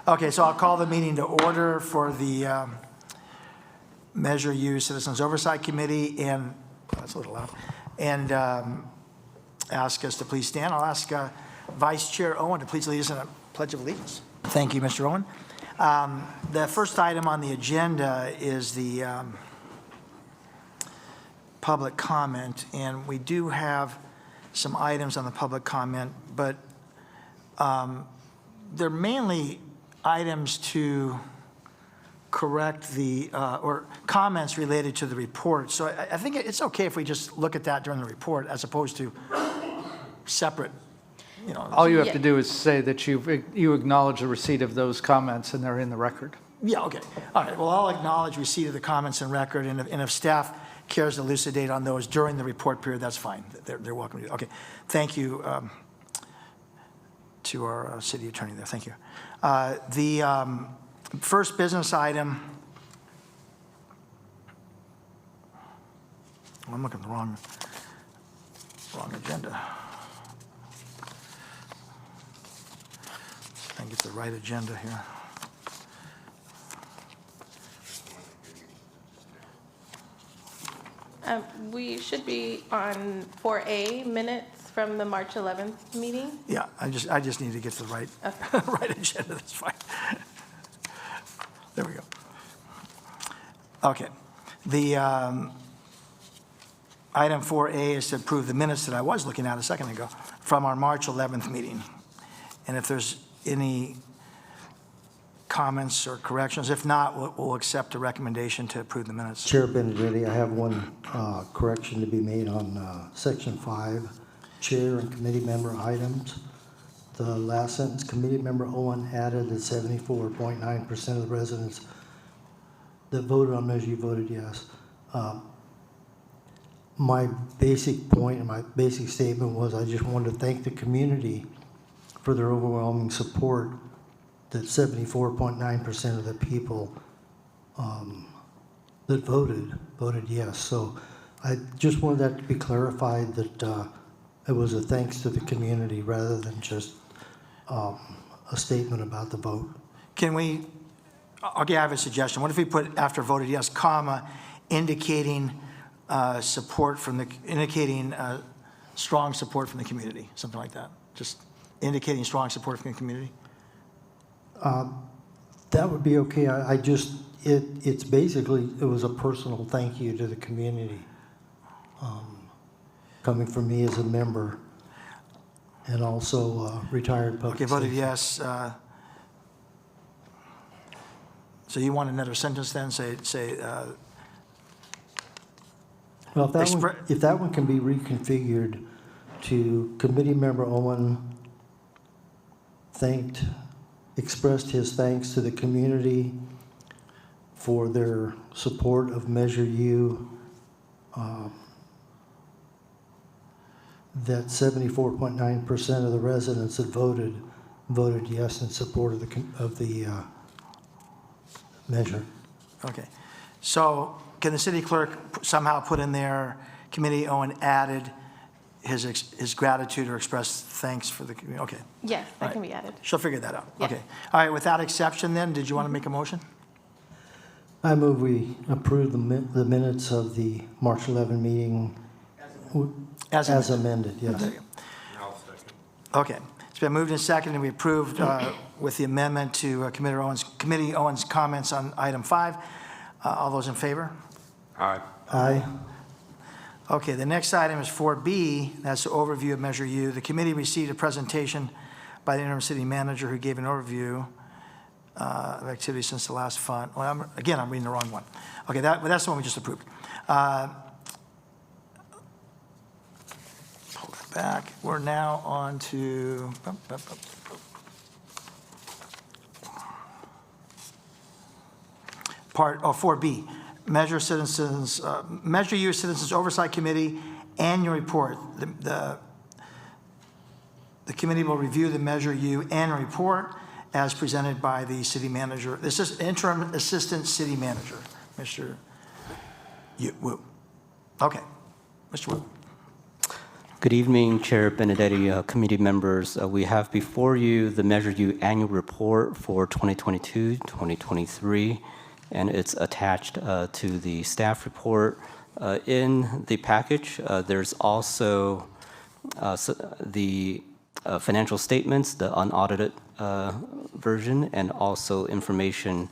Okay, so I'll call the meeting to order for the Measure U Citizens Oversight Committee, and that's a little loud, and ask us to please stand. I'll ask Vice Chair Owen to please lead us in a Pledge of Allegiance. Thank you, Mr. Owen. The first item on the agenda is the public comment, and we do have some items on the public comment, but they're mainly items to correct the, or comments related to the report. So I think it's okay if we just look at that during the report as opposed to separate, you know. All you have to do is say that you acknowledge the receipt of those comments and they're in the record. Yeah, okay. All right, well, I'll acknowledge receipt of the comments and record, and if staff cares to elucidate on those during the report period, that's fine. They're welcome to do. Okay, thank you to our city attorney there. Thank you. The first business item, I'm looking at the wrong agenda. I can get the right agenda here. We should be on 4A, minutes from the March 11th meeting. Yeah, I just need to get to the right, Okay. right agenda. That's fine. There we go. Okay. The item 4A is to approve the minutes that I was looking at a second ago from our March 11th meeting. And if there's any comments or corrections, if not, we'll accept a recommendation to approve the minutes. Chair Benedetti, I have one correction to be made on section 5, chair and committee member items. The last sentence, committee member Owen added that 74.9% of the residents that voted on Measure U voted yes. My basic point and my basic statement was I just wanted to thank the community for their overwhelming support, that 74.9% of the people that voted yes. So I just wanted that to be clarified, that it was a thanks to the community rather than just a statement about the vote. Can we, okay, I have a suggestion. What if we put after voted yes, comma, indicating support from the, indicating strong support from the community, something like that. Just indicating strong support from the community. That would be okay. I just, it's basically, it was a personal thank you to the community, coming from me as a member and also retired public. Okay, voted yes. So you want another sentence then? Say. Well, if that one can be reconfigured to committee member Owen expressed his thanks to the community for their support of Measure U, that 74.9% of the residents that voted yes in support of the measure. Okay. So can the city clerk somehow put in there, Committee Owen added his gratitude or expressed thanks for the community? Okay. Yes, that can be added. She'll figure that out. Yeah. Okay. All right, without exception then, did you want to make a motion? I move we approve the minutes of the March 11 meeting as amended. Yes. There you go. Okay. It's been moved and seconded, and we approved with the amendment to Committee Owen's comments on item 5. All those in favor? Aye. Aye. Okay, the next item is 4B. That's the overview of Measure U. The committee received a presentation by the interim city manager who gave an overview of activities since the last fund. Well, I'm reading the wrong one. Okay, that's the one we just approved. Pull that back. We're now on to part 4B. Measure U Citizens Oversight Committee annual report. The committee will review the Measure U annual report as presented by the city manager. This is interim assistant city manager, Mr. Wu. Okay, Mr. Wu. Good evening, Chair Benedetti, committee members. We have before you the Measure U annual report for 2022-2023, and it's attached to the staff report. In the package, there's also the financial statements, the unaudited version, and also information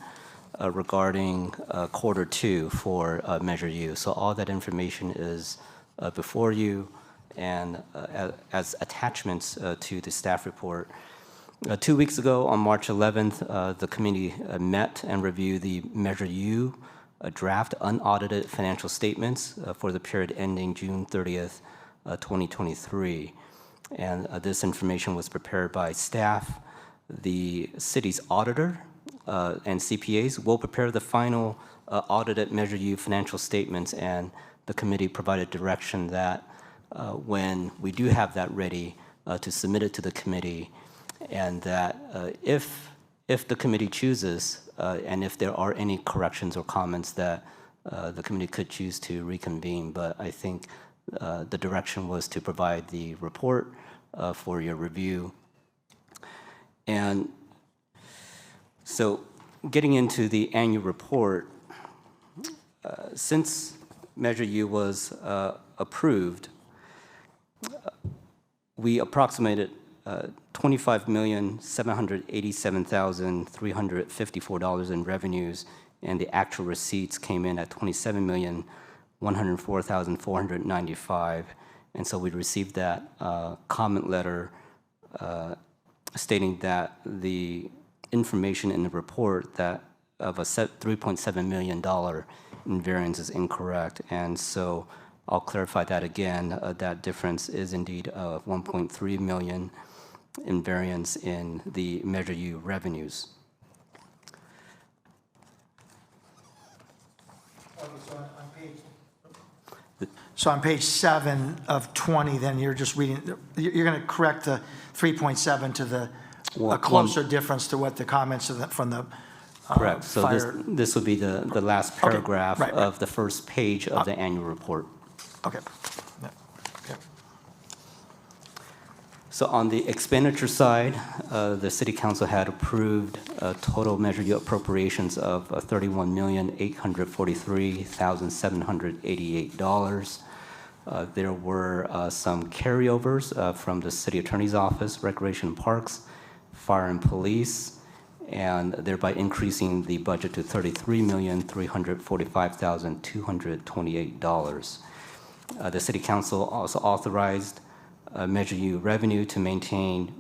regarding quarter 2 for Measure U. So all that information is before you and as attachments to the staff report. 2 weeks ago, on March 11th, the committee met and reviewed the Measure U draft unaudited financial statements for the period ending June 30th, 2023. And this information was prepared by staff. The city's auditor and CPAs will prepare the final audited Measure U financial statements, and the committee provided direction that when we do have that ready, to submit it to the committee, and that if the committee chooses, and if there are any corrections or comments, that the committee could choose to reconvene. But I think the direction was to provide the report for your review. And so getting into the annual report, since Measure U was approved, we approximated $25,787,354 in revenues, and the actual receipts came in at $27,104,495. And so we received that comment letter stating that the information in the report that of a set $3.7 million in variance is incorrect. And so I'll clarify that again. That difference is indeed $1.3 million in variance in the Measure U revenues. So on page 7 of 20, then you're just reading, you're going to correct the 3.7 to a closer difference to what the comments from the correct. So fire. this would be the last paragraph right. of the first page of the annual report. Okay. Yeah. Okay. So on the expenditure side, the City Council had approved total Measure U appropriations of $31,843,788. There were some carryovers from the City Attorney's Office, Recreation and Parks, Fire and Police, and thereby increasing the budget to $33,345,228. The City Council also authorized Measure U revenue to maintain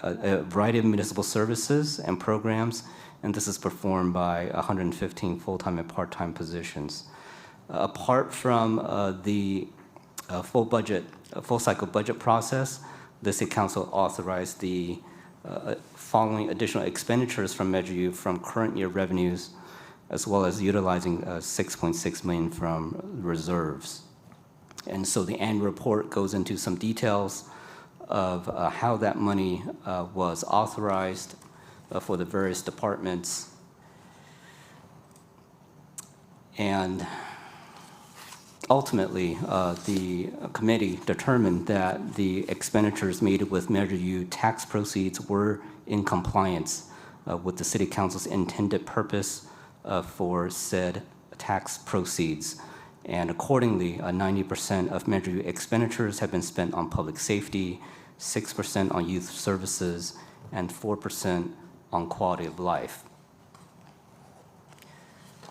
a variety of municipal services and programs, and this is performed by 115 full-time and part-time positions. Apart from the full cycle budget process, the City Council authorized the following additional expenditures from Measure U from current year revenues, as well as utilizing $6.6 million from reserves. And so the annual report goes into some details of how that money was authorized for the various departments. And ultimately, the committee determined that the expenditures made with Measure U tax proceeds were in compliance with the City Council's intended purpose for said tax proceeds. And accordingly, 90% of Measure U expenditures have been spent on public safety, 6% on youth services, and 4% on quality of life.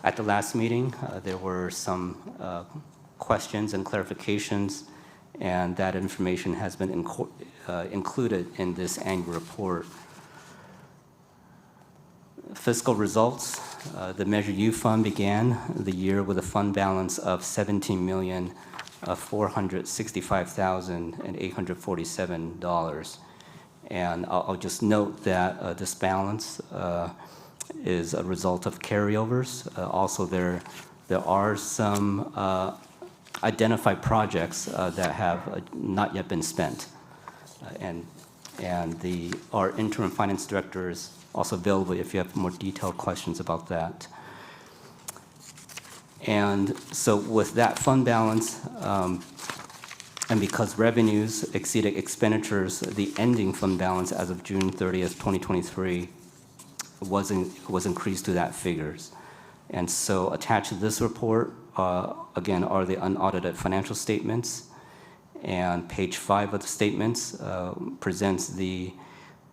At the last meeting, there were some questions and clarifications, and that information has been included in this annual report. Fiscal results. The Measure U fund began the year with a fund balance of $17,465,847. And I'll just note that this balance is a result of carryovers. Also, there are some identified projects that have not yet been spent. And our interim finance director is also available if you have more detailed questions about that. And so with that fund balance, And because revenues exceeded expenditures, the ending fund balance as of June 30th, 2023 was increased to that figures. And so attached to this report, again, are the unaudited financial statements. And page 5 of the statements presents the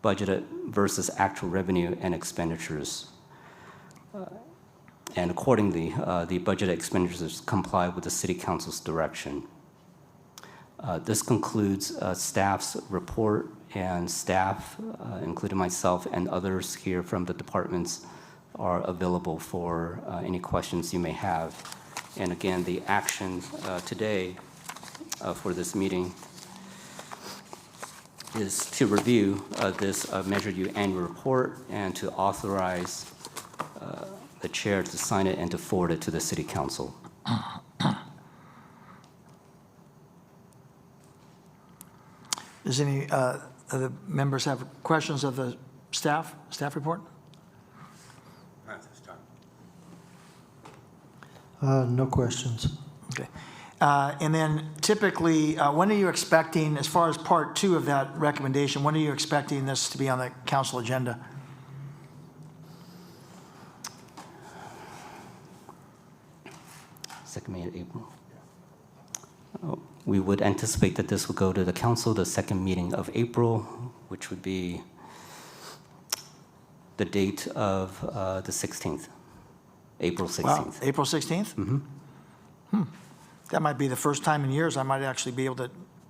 budgeted versus actual revenue and expenditures. And accordingly, the budgeted expenditures comply with the City Council's direction. This concludes staff's report, and staff, including myself and others here from the departments, are available for any questions you may have. And again, the action today for this meeting is to review this Measure U annual report and to authorize the chair to sign it and to forward it to the City Council. Does any of the members have questions of the staff report? No questions. Okay. And then typically, when are you expecting, as far as part 2 of that recommendation, when are you expecting this to be on the council agenda? Second meeting in April. We would anticipate that this would go to the council the second meeting of April, which would be the date of the 16th, April 16th. Wow, April 16th? Mm-hmm. That might be the first time in years I might actually be able to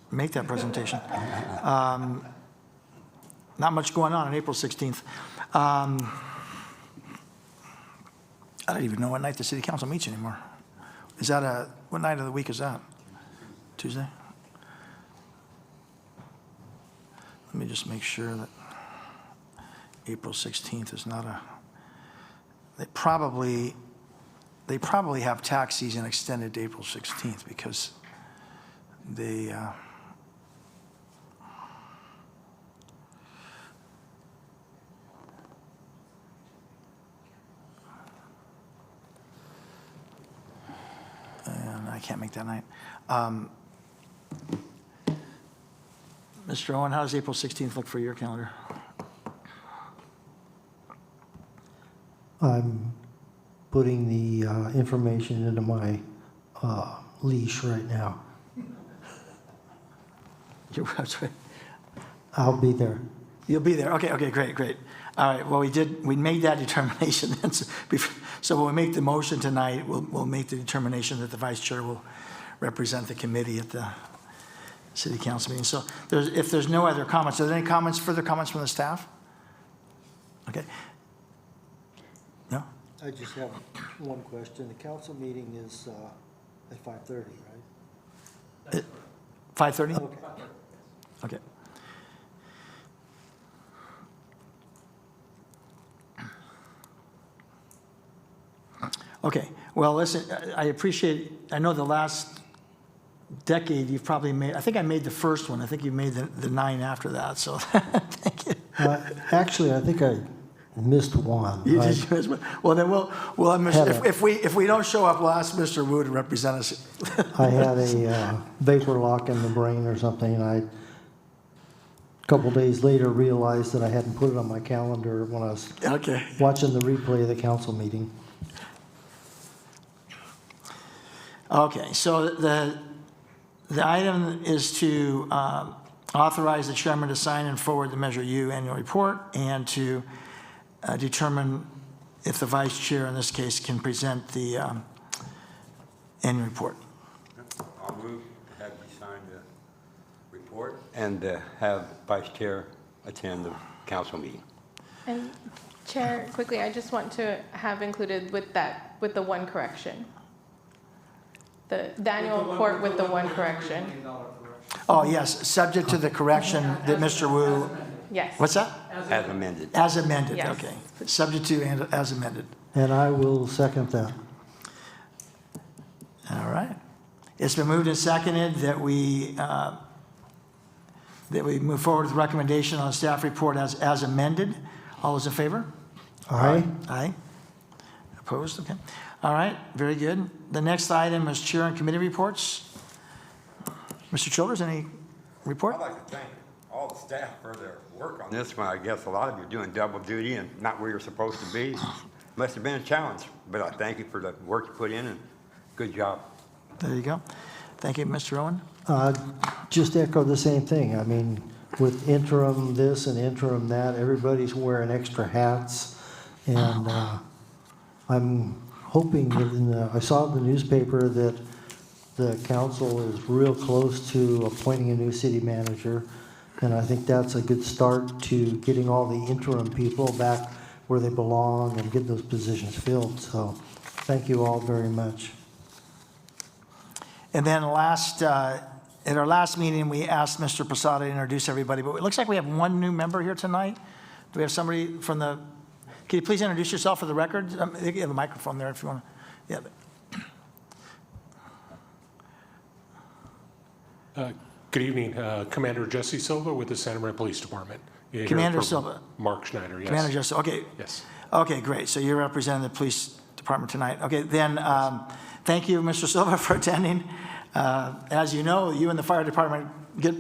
make that presentation. Not much going on April 16th. I don't even know what night the city council meets anymore. Is that what night of the week is that? Tuesday? Let me just make sure that April 16th is not they probably have tax season extended to April 16th because they, and I can't make that night. Mr. Owen, how does April 16th look for your calendar? I'm putting the information into my leash right now. That's right. I'll be there. You'll be there. Okay, great. All right, well, we made that determination then. So when we make the motion tonight, we'll make the determination that the vice chair will represent the committee at the city council meeting. So if there's no other comments, are there any further comments from the staff? Okay. No? I just have one question. The council meeting is at 5:30, right? 5:30? Okay. Okay. Okay, well, listen, I know the last decade you've probably made, I think I made the first one. I think you made the 9 after that, so thank you. Actually, I think I missed one. You did miss one. Well, then if we don't show up, we'll ask Mr. Wu to represent us. I had a vapor lock in the brain or something, and a couple days later realized that I hadn't put it on my calendar when I was watching the replay of the council meeting. Okay, so the item is to authorize the chairman to sign and forward the Measure U annual report and to determine if the vice chair in this case can present the annual report. I'll move to have you sign the report and have Vice Chair attend the council meeting. And Chair, quickly, I just want to have included with the one correction. The annual report with the one correction. Oh, yes, subject to the correction that Mr. Wu, Yes. what's that? As amended. As amended, Yes. okay. Subject to and as amended. And I will second that. All right. It's been moved and seconded that we move forward with the recommendation on the staff report as amended. All those in favor? Aye. Aye. Opposed? Okay. All right, very good. The next item is chair and committee reports. Mr. Childers, any report? I'd like to thank all the staff for their work on this one. I guess a lot of you are doing double duty and not where you're supposed to be. Must have been a challenge, but I thank you for the work you put in, and good job. There you go. Thank you, Mr. Owen. Just echo the same thing. I mean, with interim this and interim that, everybody's wearing extra hats. And I'm hoping that I saw in the newspaper that the council is real close to appointing a new city manager. And I think that's a good start to getting all the interim people back where they belong and get those positions filled. So thank you all very much. And then at our last meeting, we asked Mr. Posada to introduce everybody, but it looks like we have one new member here tonight. Do we have somebody from the, can you please introduce yourself for the record? You have a microphone there if you want to. Yeah. Good evening, Commander Jesse Silva with the Santa Maria Police Department. Here Commander for Silva. Mark Schneider, yes. Commander Joseph, okay. Yes. Okay, great. So you're representing the police department tonight. Okay, then thank you, Mr. Silva, for attending. As you know, you and the fire department get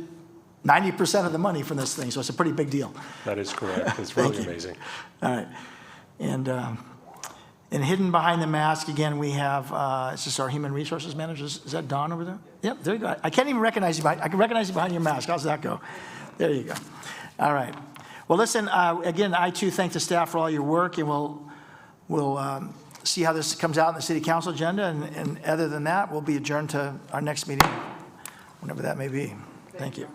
90% of the money from this thing, so it's a pretty big deal. That is correct. It's Thank really you. amazing. All right. And hidden behind the mask, again, we have, it's just our human resources manager. Is that Don over there? Yep, there you go. I can't even recognize you. I can recognize you behind your mask. How's that go? There you go. All right. Well, listen, again, I too thank the staff for all your work, and we'll see how this comes out in the city council agenda. And other than that, we'll be adjourned to our next meeting, whenever that may be. Thank you.